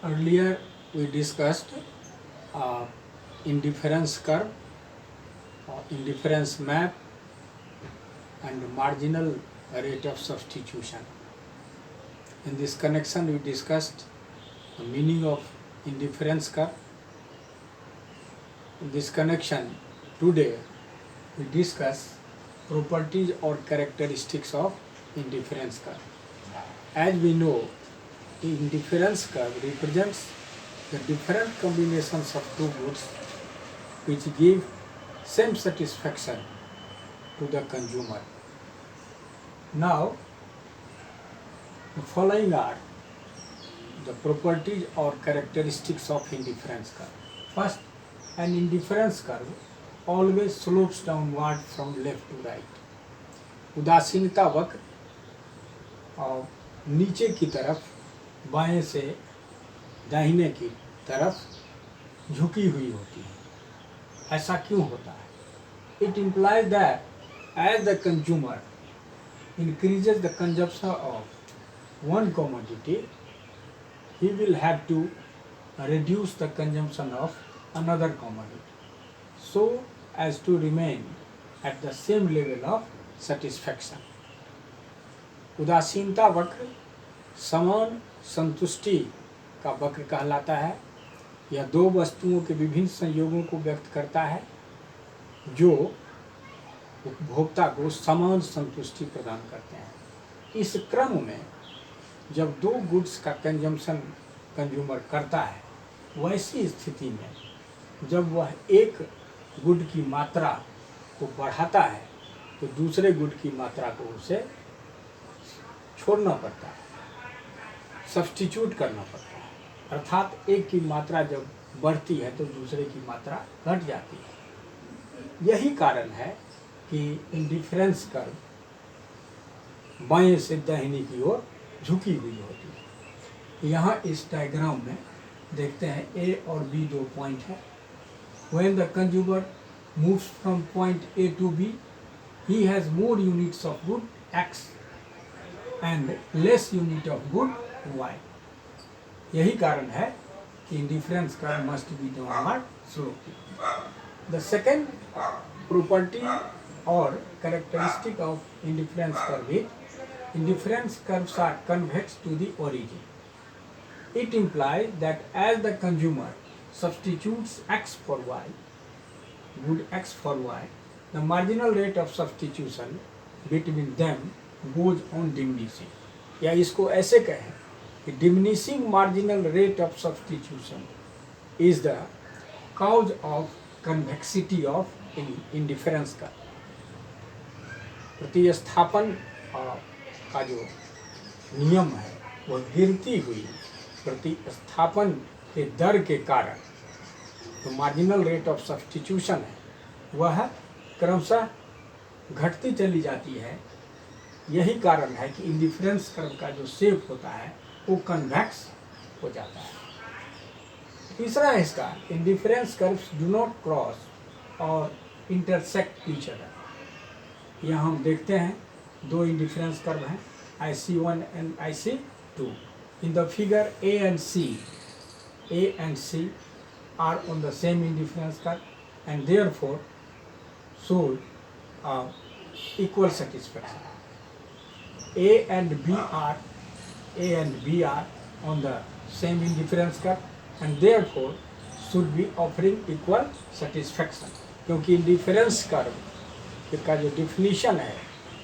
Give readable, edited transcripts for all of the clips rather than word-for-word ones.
Earlier we discussed uh, indifference curve, indifference map, and marginal rate of substitution. In this connection, we discussed the meaning of indifference curve. In this connection, today we discuss properties or characteristics of indifference curve. As we know, the indifference curve represents the different combinations of two goods which give same satisfaction to the consumer. Now, the following are the properties or characteristics of indifference curve. First, an indifference curve always slopes downward from left to right. उदासीनता वक्र और नीचे की तरफ बाएं से दाहिने की तरफ झुकी हुई होती है। ऐसा क्यों होता है? It implies that as the consumer increases the consumption of one commodity, he will have to reduce the consumption of another commodity so as to remain at the same level of satisfaction. उदासीनता वक्र समान संतुष्टि का वक्र कहलाता है। यह दो वस्तुओं के विभिन्न संयोगों को व्यक्त करता है जो उपभोक्ता को समान संतुष्टि प्रदान करते हैं। इस क्रम में जब दो गुड्स का कंजम्पशन कंज्यूमर करता है, वैसी स्थिति में जब वह एक गुड की मात्रा को बढ़ाता है तो दूसरे गुड की मात्रा को उसे छोड़ना पड़ता है, सब्स्टिट्यूट करना पड़ता है। अर्थात एक की मात्रा जब बढ़ती है तो दूसरे की मात्रा घट जाती है। यही कारण है कि इंडिफरेंस कर्व बाएं से दाहिनी की ओर झुकी हुई होती है। यहाँ इस डायग्राम में देखते हैं ए और बी दो पॉइंट है। When the consumer moves from point A to B, he has more units of good X and less unit of good Y. यही कारण है कि indifference curve must be downward sloping. The second property or characteristic of indifference curve is indifference curves are convex to the origin. It implies that as the consumer substitutes X for Y, good X for Y, the marginal rate of substitution between them goes on diminishing. या इसको ऐसे कहें कि diminishing marginal rate of substitution is the cause of convexity of indifference curve. प्रतिस्थापन का जो नियम है वह गिरती हुई प्रतिस्थापन के दर के कारण तो मार्जिनल रेट ऑफ सब्स्टिट्यूशन है वह क्रमशः घटती चली जाती है। यही कारण है कि इंडिफरेंस कर्व का जो शेप होता है वो कन्वेक्स हो जाता है। तीसरा है इसका indifference curves do not cross और इंटरसेक्ट ईच अदर। यहाँ हम देखते हैं दो इंडिफरेंस कर्व हैं IC1 and IC2। In the figure A and C are on the same indifference curve and therefore show equal satisfaction. A and B are on the same indifference curve and therefore should be offering equal satisfaction. क्योंकि indifference curve का जो definition है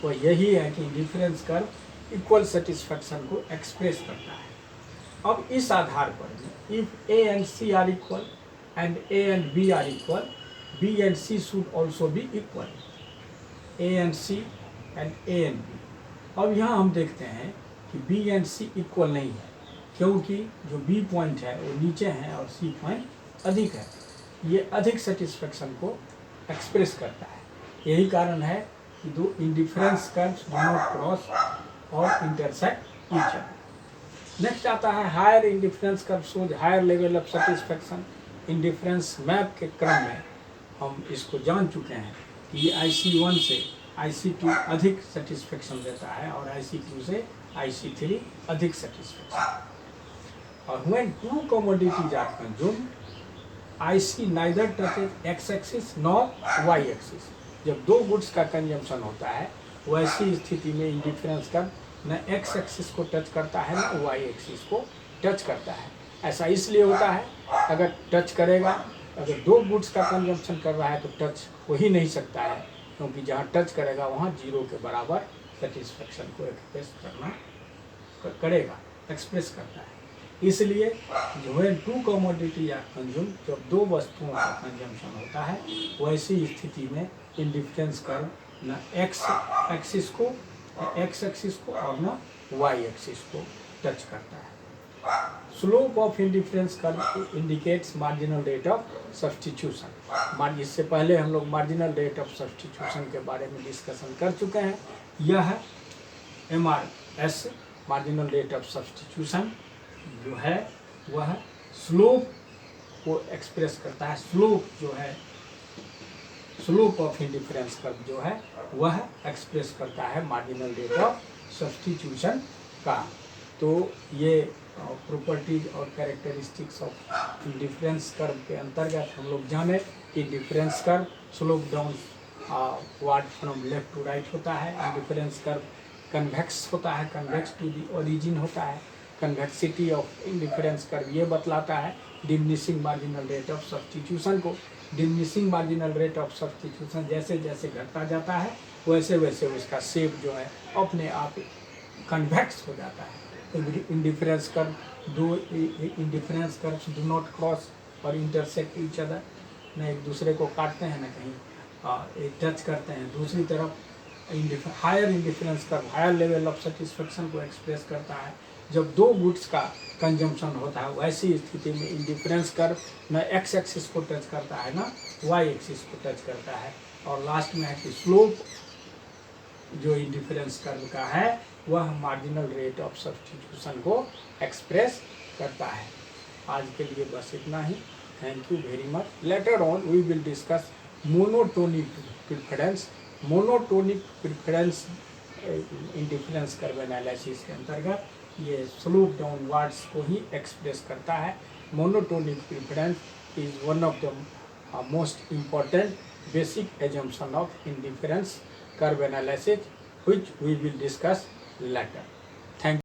वो यही है कि indifference curve equal satisfaction को express करता है। अब इस आधार पर if A and C are equal and A and B are equal, B and C should also be equal. A and C and A and B. अब यहाँ हम देखते हैं कि B and C इक्वल नहीं है क्योंकि जो B पॉइंट है वो नीचे है और C पॉइंट अधिक है। ये अधिक सेटिस्फैक्शन को एक्सप्रेस करता है। यही कारण है कि दो indifference curves do not cross और इंटरसेक्ट ईच अदर। नेक्स्ट आता है higher indifference curve shows higher level of satisfaction. Indifference map के क्रम में हम इसको जान चुके हैं कि ये IC1 से IC2 अधिक सेटिस्फैक्शन देता है और IC2 से IC3 अधिक सेटिस्फैक्शन। और when two commodities are consumed, I see neither touches x axis nor y axis। जब दो गुड्स का कंजम्पशन होता है वैसी स्थिति में इंडिफरेंस कर्व न x एक्सिस को टच करता है न y एक्सिस को टच करता है। ऐसा इसलिए होता है, अगर टच करेगा, अगर दो गुड्स का कंजम्पशन कर रहा है तो टच हो ही नहीं सकता है, क्योंकि जहाँ टच करेगा वहाँ जीरो के बराबर सेटिस्फेक्शन को एक्सप्रेस करता है। इसलिए when टू कमोडिटी या कंज्यूम, जब दो वस्तुओं का कंजम्पशन होता है वैसी स्थिति में इंडिफरेंस कर्व न एक्स एक्सिस को और न वाई एक्सिस को टच करता है। Slope of indifference curve indicates marginal rate of substitution. इससे पहले हम लोग मार्जिनल रेट ऑफ सब्स्टिट्यूशन के बारे में डिस्कशन कर चुके हैं। यह MRS marginal rate of substitution जो है वह स्लोप को एक्सप्रेस करता है। स्लोप जो है, स्लोप ऑफ इंडिफरेंस कर्व जो है वह एक्सप्रेस करता है मार्जिनल रेट ऑफ सब्स्टिट्यूशन का। तो ये प्रॉपर्टीज और कैरेक्टरिस्टिक्स ऑफ इंडिफरेंस कर्व के अंतर्गत हम लोग जाने कि difference curve slope downward from left to right होता है। इंडिफरेंस कर्व कन्वेक्स होता है, कन्वेक्स टू द ओरिजिन होता है। कन्वेक्सिटी ऑफ इंडिफरेंस कर्व ये बतलाता है diminishing marginal rate of substitution को। Diminishing marginal rate of substitution जैसे जैसे घटता जाता है वैसे वैसे उसका शेप जो है अपने आप कन्वेक्स हो जाता है। इंडिफरेंस कर्व दो indifference curves do not cross और इंटरसेक्ट ईच अदर, न एक दूसरे को काटते हैं न कहीं टच करते हैं। दूसरी तरफ higher indifference curve higher level of satisfaction को एक्सप्रेस करता है। जब दो गुड्स का कंजम्पशन होता है वैसी स्थिति में इंडिफरेंस कर्व न एक्स एक्सिस को टच करता है न वाई एक्सिस को टच करता है। और लास्ट में है कि स्लोप जो इंडिफरेंस कर्व का है वह मार्जिनल रेट ऑफ सब्स्टिट्यूशन को एक्सप्रेस करता है। आज के लिए बस इतना ही। Thank you very much. Later on we will discuss monotonic preference. Monotonic preference indifference curve analysis के अंतर्गत ये स्लोप डाउनवर्ड्स को ही एक्सप्रेस करता है। Monotonic preference is one of the most important basic assumption of indifference curve analysis, which we will discuss later. Thank you.